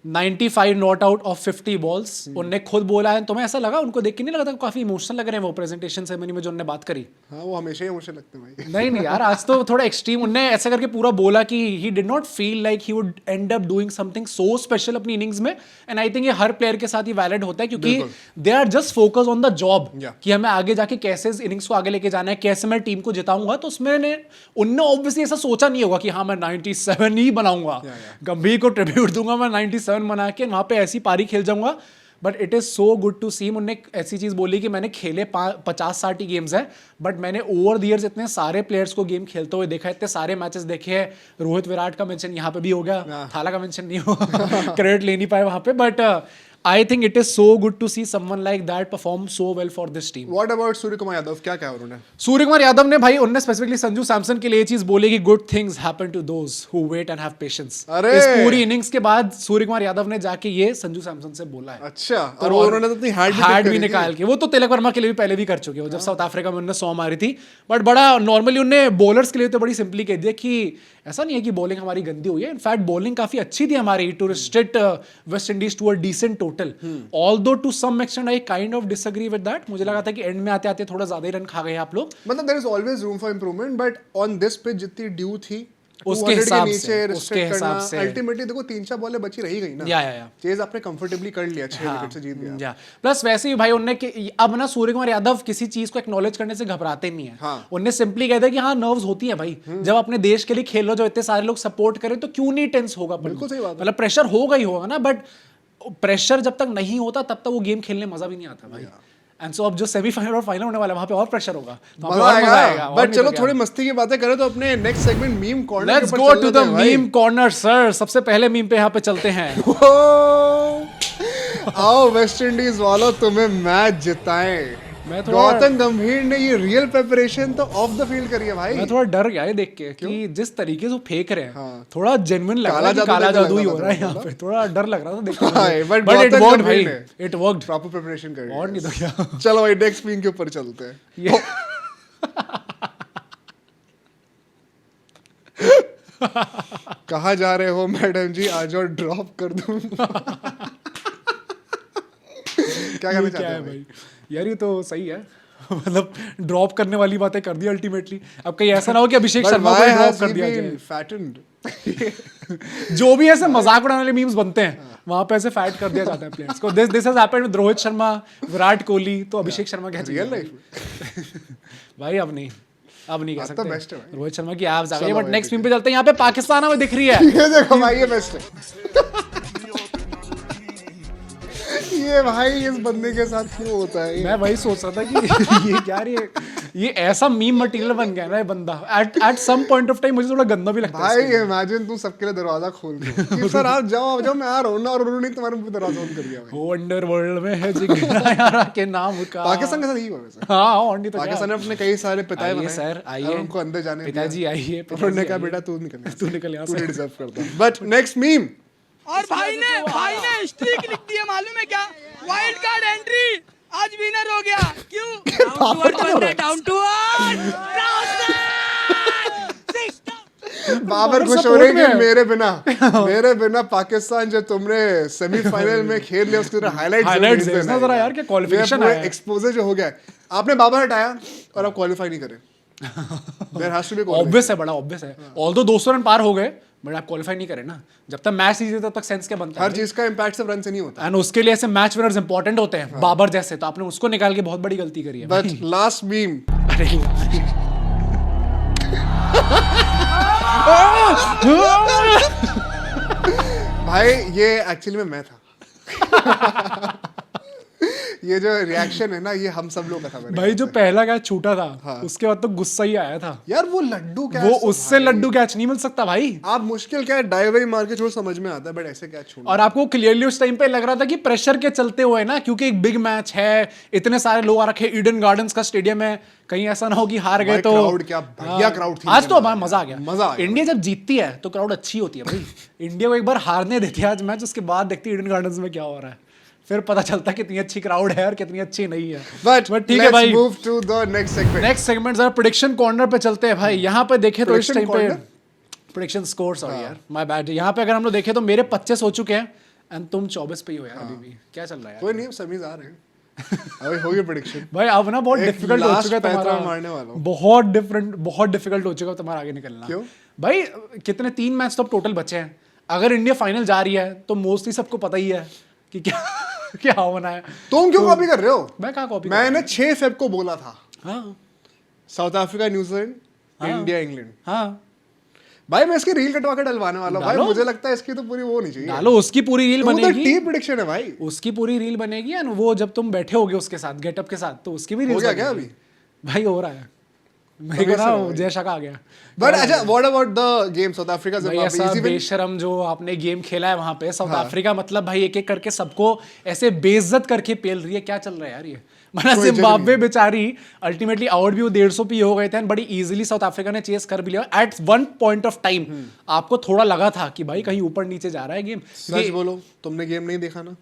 95 not out of 50 balls. उनने खुद बोला है, तुम्हें ऐसा लगा, उनको देख के नहीं लगा था काफी इमोशनल लग रहे हैं वो प्रेजेंटेशन सेरेमनी में जो उन्होंने बात करी? हाँ वो हमेशा ही मुझे लगते हैं भाई। नहीं नहीं यार, आज तो थोड़ा एक्सट्रीम। उनने ऐसा करके पूरा बोला कि he did not feel like he would and up doing something so special अपनी इनिंग्स में। एंड आई थिंक ये हर प्लेयर के साथ ही वैलिड होता है, क्योंकि they are just focus on the job कि हमें आगे जाके कैसे इनिंग्स को आगे लेके जाना है, कैसे मैं टीम को जिताऊंगा। तो उसमें उनने ऑब्वियसली ऐसा सोचा नहीं होगा कि हाँ मैं 97 ही बनाऊंगा, गंभीर को ट्रिब्यूट दूंगा मैं 97 बना के वहां पे ऐसी पारी खेल जाऊंगा। But it is so good to see. उन्होंने ऐसी चीज बोली कि मैंने खेले 50-60 ही गेम्स हैं, बट मैंने ओवर द ईयर्स इतने सारे प्लेयर्स को गेम खेलते हुए देखा है, इतने सारे मैचेस देखे हैं। रोहित विराट का मेंशन यहाँ पे भी हो गया, थाला का मेंशन नहीं हो क्रेडिट ले नहीं पाए वहां पे। But I think it is so good to see someone like that perform so well for this team. What about Surya Kumar Yadav, क्या क्या उन्होंने? सूर्य कुमार यादव ने भाई, उन्होंने स्पेसिफिकली संजू सैमसन के लिए ये चीज बोली कि good things happen to those who wait and have patience. अरे! इस पूरी इनिंग्स के बाद सूर्य कुमार यादव ने जाके ये संजू सैमसन से बोला है। अच्छा, और उन्होंने तो अपनी हार्ड भी निकाल के, वो तो तिलक वर्मा के लिए भी पहले भी कर चुके हो जब साउथ अफ्रीका में उन्होंने 100 मारी थी। बट बड़ा नॉर्मली उन्होंने बॉलर्स के लिए तो बड़ी सिंपली कह दिया कि ऐसा नहीं है कि बॉलिंग हमारी गंदी हुई है, इनफैक्ट बॉलिंग काफी अच्छी थी हमारी to restrict West Indies to a decent total. Although to some extent I kind of disagree with that. मुझे लगा था कि एंड में आते आते थोड़ा ज्यादा ही रन खा गए आप लोग। मतलब there is always room for improvement, but on this pitch जितनी ड्यू थी उसके 200 हिसाब के से, नीचे उसके restrict हिसाब करना, से अल्टीमेटली देखो 3-4 बॉलें बची रही गई ना, या चेज आपने कंफर्टेबली कर लिया, 6 विकेट से जीत गया। प्लस वैसे ही भाई उनने अब ना सूर्य कुमार यादव किसी चीज को एक्नॉलेज करने से घबराते नहीं है। हाँ। उनने सिंपली कहते हैं कि हाँ नर्व्स होती है भाई, जब अपने देश के लिए खेल लो, जब इतने सारे लोग सपोर्ट करें तो क्यों नहीं टेंस होगा। बिल्कुल सही बात है। मतलब प्रेशर होगा ही होगा ना, बट प्रेशर जब तक नहीं होता तब तक वो गेम खेलने मजा भी नहीं आता भाई। एंड सो अब जो सेमीफाइनल और फाइनल होने वाला है वहां पे और प्रेशर होगा, तो वहाँ पे और मजा आएगा। बट चलो थोड़ी मस्ती की बातें करें तो अपने next segment meme corner let's go to the meme corner sir. सबसे पहले मीम पे यहाँ पे चलते हैं। आओ वेस्ट इंडीज वालों तुम्हें मैच जिताएं। मैं थोड़ा- गौतम गंभीर ने ये रियल प्रिपरेशन तो ऑफ द फील्ड करी है भाई। मैं थोड़ा डर गया है देख के कि जिस तरीके से वो फेंक रहे हैं, हाँ। थोड़ा जेन्युइन लग रहा है कि काला जादू ही हो रहा है यहाँ पे। थोड़ा डर लग रहा था देख के, but but it Gautam worked गंभीर भाई, ने इट वर्कड। प्रॉपर प्रिपरेशन कर और नहीं तो क्या। चलो भाई नेक्स्ट मीम के ऊपर चलते हैं। ये कहाँ जा रहे हो मैडम जी, आज और ड्रॉप कर दूं। क्या कहना चाहते क्या है हैं भाई यार, ये तो सही है। मतलब ड्रॉप करने वाली बातें कर दी अल्टीमेटली। अब कहीं ऐसा ना हो कि अभिषेक शर्मा को ड्रॉप कर दिया जाए। फैटेंड जो भी ऐसे मजाक उड़ाने वाले मीम्स बनते हैं वहां पे ऐसे फैट कर दिया जाता है प्लेयर्स को। This has happened with Rohit Sharma, Virat Kohli, तो अभिषेक शर्मा क्या रियल चाहिए लाइफ भाई। अब नहीं कह तो सकते। बेस्ट है भाई। रोहित शर्मा की एब्स आ गई। चलो बट भाई, नेक्स्ट ठीक मीम पे चलते हैं। यहाँ पे पाकिस्तान हमें दिख रही है। ये देखो भाई, ये बेस्ट है। ये भाई इस बंदे के साथ क्यों होता है मैं वही सोच रहा था कि ये क्या ये ऐसा मीम मटेरियल बन गया ना ये बंदा। At some point of time मुझे थोड़ा गंदा भी लगता है भाई इसके लिए। इमेजिन तू सबके लिए दरवाजा खोल दे कि सर आप जाओ मैं आ रहा हूँ ना, और उन्होंने तुम्हारे मुंह पे दरवाजा बंद कर दिया भाई। वो अंडरवर्ल्ड में है जिगरा यारा के नाम का। पाकिस्तान के साथ ही हुआ वैसे। हाँ और नहीं तो क्या। पाकिस्तान ने अपने कई सारे पिताएं आइए बनाए सर, आइए। और उनको अंदर जाने पिताजी आइए, उन्होंने कहा बेटा तू निकल यहाँ से, डिजर्व करता है। बट नेक्स्ट मीम, और भाई ने स्ट्रीक लिख दी है, मालूम है क्या? वाइल्ड कार्ड एंट्री, आज विनर हो गया। क्यों? डाउन टू बाबर खुश हो रहे हैं कि मेरे बिना पाकिस्तान जो तुमने सेमीफाइनल में खेल लिया उसकी Highlights देखना जरा यार, क्या qualification आया है। एक्सपोजर जो हो गया है। आपने बाबर हटाया और आप क्वालिफाई नहीं करे। There has to be qualification। Obvious है, बड़ा ऑब्वियस है। ऑल्दो 200 रन पार हो गए बट आप क्वालिफाई नहीं करे ना। जब तक मैच नहीं जीते तब तक सेंस क्या बनता है? हर चीज का इम्पैक्ट सिर्फ रन से नहीं होता। एंड उसके लिए ऐसे मैच विनर्स इंपॉर्टेंट होते हैं, बाबर जैसे। तो आपने उसको निकाल के बहुत बड़ी गलती करी है। बट लास्ट मीम, अरे भाई ये एक्चुअली में मैं था। ये जो रिएक्शन है ना, ये हम सब लोग का था मेरे भाई जो पहला कैच छूटा था, हाँ। उसके बाद तो गुस्सा ही आया था यार। वो लड्डू कैच, वो उससे लड्डू कैच नहीं मिल सकता भाई। आप मुश्किल क्या है, डाइव मार के छोड़ समझ में आता है, बट ऐसे कैच छोड़। और आपको क्लियरली उस टाइम पे लग रहा था कि प्रेशर के चलते हुए ना, क्योंकि एक बिग मैच है, इतने सारे लोग आ रखे, ईडन गार्डन्स का स्टेडियम है, कहीं ऐसा ना हो कि हार गए तो। क्राउड क्या बढ़िया क्राउड थी। आज तो भाई मजा आ गया। मजा आ गया। इंडिया जब जीतती है तो क्राउड अच्छी होती है भाई। इंडिया को एक बार हारने देती है आज मैच, उसके बाद देखती है ईडन गार्डन्स में क्या हो रहा है, फिर पता चलता है कितनी अच्छी क्राउड है और कितनी अच्छी नहीं है। बट ठीक है भाई, move to the next segment. Next segment जरा प्रेडिक्शन कॉर्नर पे चलते हैं भाई। यहाँ पे देखे तो इस Prediction टाइम पे corner? प्रेडिक्शन स्कोर, सॉरी यार माय बैड। यहाँ पे अगर हम लोग देखें तो मेरे 25 हो चुके हैं एंड तुम 24 पे ही हो यार अभी भी। क्या चल रहा है यार? कोई नहीं, समीज आ रहे हैं। अभी हो गई प्रेडिक्शन। भाई अब ना बहुत एक डिफिकल्ट हो last चुका है पैंतरा मारने वाला तुम्हारा, हूं। बहुत डिफिकल्ट हो चुका है तुम्हारा आगे निकलना। क्यों? भाई कितने 3 मैच तो अब टोटल बचे हैं। अगर इंडिया फाइनल जा रही है तो मोस्टली सबको पता ही है कि क्या क्या होना है। तुम क्यों कॉपी कर रहे हो? मैं कहाँ कॉपी? मैंने 6 फेब को बोला था, हाँ south Africa, New Zealand, India, England. हाँ भाई मैं इसकी रील कटवा के डलवाने वाला हूं भाई। डालो। मुझे लगता है इसकी तो पूरी वो नहीं चाहिए। डालो, उसकी पूरी रील बनेगी। टी प्रेडिक्शन है भाई। उसकी पूरी रील बनेगी एंड वो जब तुम बैठे होगे उसके साथ, गेटअप के साथ, तो उसकी भी रील हो गया क्या अभी? भाई हो रहा है। मेरे को ना जय शाह का आ गया। बट अच्छा, what about the game south Africa भाई ऐसा बेशरम जो आपने गेम खेला है वहां पे साउथ अफ्रीका, मतलब भाई एक एक करके सबको ऐसे बेइज्जत करके पेल रही है। क्या चल रहा है यार ये? मतलब जिम्बाब्वे बेचारी अल्टीमेटली आउट भी वो 150 पे हो गए थे, बड़ी इजीली साउथ अफ्रीका ने चेस कर भी लिया। At one point of time आपको थोड़ा लगा था कि भाई कहीं ऊपर नीचे जा रहा है गेम। सच बोलो, तुमने गेम नहीं देखा ना?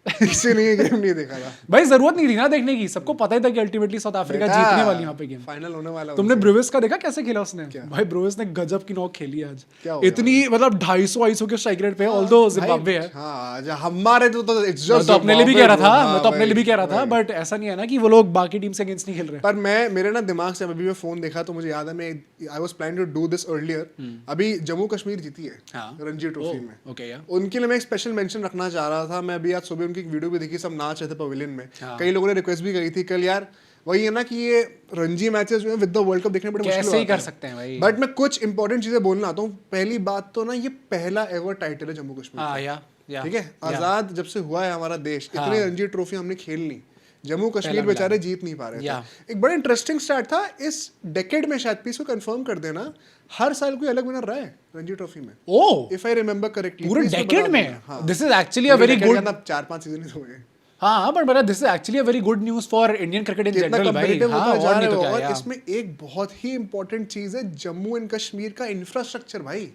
किसी ने ये गेम नहीं देखा था। भाई जरूरत नहीं थी ना देखने की, सबको पता ही था कि अल्टीमेटली साउथ अफ्रीका जीतने वाली यहाँ पे गेम। फाइनल होने वाला। तुमने ब्रुविस का देखा कैसे खेला उसने? भाई ब्रुविस ने गजब की नॉक खेली आज, इतनी मतलब 250 के स्ट्राइक रेट पे, ऑल्दो जिम्बाब्वे है। हाँ हमारे तो इट्स जस्ट, मैं तो अपने लिए भी कह रहा था, मैं तो अपने लिए भी कह रहा था, बट ऐसा नहीं है ना कि वो लोग बाकी टीम से अगेंस्ट नहीं खेल रहे। पर मेरे ना दिमाग से अभी मैं फोन देखा तो मुझे याद है, मैं I was planning to do this earlier. अभी जम्मू कश्मीर जीती है रणजी ट्रॉफी में, ओके या उनके लिए मैं एक स्पेशल मेंशन रखना चाह रहा था। मैं अभी आज सुबह उनकी एक वीडियो भी देखी, सब नाच रहे थे पवेलियन में। कई लोगों ने रिक्वेस्ट भी करी थी कल, यार वही है ना कि ये रणजी मैचेस जो है विद द वर्ल्ड कप देखने बड़े मुश्किल कैसे ही कर सकते हैं भाई। बट मैं कुछ इंपॉर्टेंट चीजें बोलना आता हूँ। पहली बात तो ना, ये पहला एवर टाइटल है जम्मू कश्मीर हाँ का। या ठीक है, आजाद जब से हुआ है हमारा देश, इतने रणजी ट्रॉफी हमने खेल ली, जम्मू कश्मीर बेचारे जीत नहीं पा रहे थे। एक बड़ा इंटरेस्टिंग स्टार्ट था इस डेकेड में, शायद प्लीज को कंफर्म कर देना, हर साल कोई अलग विनर रहा है रणजी ट्रॉफी में। Oh, if I remember correctly पूरे डेकेड में। This is actually a very good, 4-5 season ही हो गए। हाँ बट बड़ा this is actually a very good news for Indian cricket in general भाई। हाँ, और नहीं तो क्या और यार। इसमें एक बहुत ही इंपॉर्टेंट चीज है जम्मू एंड कश्मीर का इंफ्रास्ट्रक्चर भाई।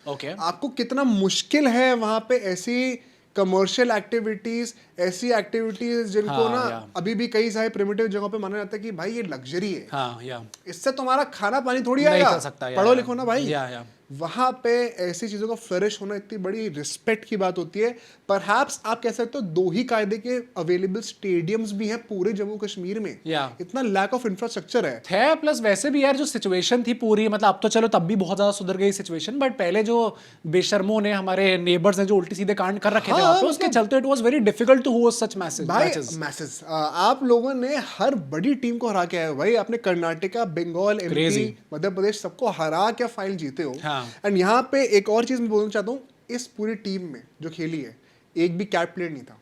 ओके, आपको कितना मुश्किल है वहां पे ऐसी कमर्शियल एक्टिविटीज, ऐसी एक्टिविटीज जिनको ना अभी भी कई सारे प्रिमिटिव जगहों पे माना जाता है कि भाई ये लग्जरी है। हाँ या इससे तुम्हारा खाना पानी थोड़ी नहीं आएगा, कर सकता, पढ़ो लिखो ना भाई। या वहां पे ऐसी चीजों का फ्लरिश होना इतनी बड़ी रिस्पेक्ट की बात होती है। परहैप्स आप कह सकते हो 2 ही कायदे के अवेलेबल स्टेडियम्स भी हैं पूरे जम्मू कश्मीर में। इतना लैक ऑफ इंफ्रास्ट्रक्चर है। प्लस वैसे भी यार जो सिचुएशन थी पूरी, मतलब अब तो चलो तब भी बहुत ज्यादा सुधर गई सिचुएशन, बट पहले जो बेशर्मों ने, हमारे नेबर्स ने जो उल्टी सीधे कांड कर रखे थे वहां पे, उसके चलते it was very difficult to host such matches. आप लोगों ने हर बड़ी टीम को हरा के आए हो भाई। आपने कर्नाटका, बंगाल, एमपी, मध्य प्रदेश सबको हरा के फाइनल जीते हो। एंड यहाँ पे एक और चीज मैं बोलना चाहता हूँ, इस पूरी टीम में जो खेली है एक भी कैप प्लेयर नहीं था।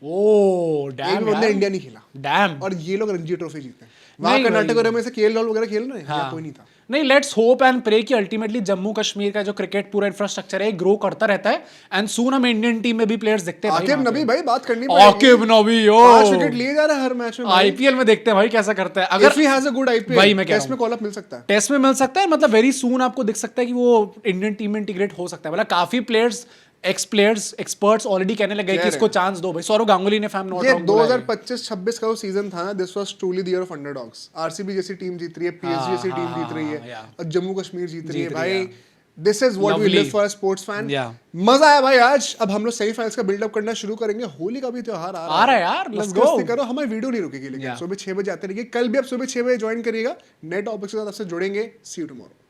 ओह डैम, एक बंदा इंडिया नहीं खेला, डैम। और ये लोग रणजी ट्रॉफी जीते हैं। वहां कर्नाटक में से केएल राहुल वगैरह खेल रहे हैं, कोई नहीं था। नहीं, लेट्स होप एंड प्रे कि अल्टीमेटली जम्मू कश्मीर का जो क्रिकेट पूरा इंफ्रास्ट्रक्चर है ग्रो करता रहता है, एंड सून हम इंडियन टीम में भी प्लेयर्स देखते हैं। आकिब नबी भाई बात करनी पड़ेगी। आकिब नबी 5 विकेट लिए जा रहा है हर मैच में। आईपीएल में देखते हैं भाई कैसा करता है। अगर he has a good IPL, भाई मैं टेस्ट में कॉल अप मिल सकता है, टेस्ट में मिल सकता है, मतलब वेरी सून आपको दिख सकता है कि वो इंडियन टीम में इंटीग्रेट हो सकता है। मतलब काफी प्लेयर्स, एक्सपर्ट्स ऑलरेडी कहने लगे कि इसको चांस दो भाई। सौरव गांगुली ने फैम नॉट ये 2025-26 का जो सीजन था ना, this was truly the year of underdogs. RCB जैसी टीम जीत रही है, पीएसजी जैसी टीम जीत रही है, और जम्मू कश्मीर जीत रही है भाई। This is what we live for a sports fan. मजा आया भाई आज। अब हम लोग सेमीफाइनल्स का बिल्डअप करना शुरू करेंगे। होली का भी त्योहार आ रहा है यार, लेट्स गो करो। हमारी वीडियो नहीं रुकेगी, लेकिन सुबह 6 बजे आते रहिए। कल भी आप सुबह 6 बजे ज्वाइन करिएगा, नए टॉपिक के साथ आपसे जुड़ेंगे। सी यू टुमारो।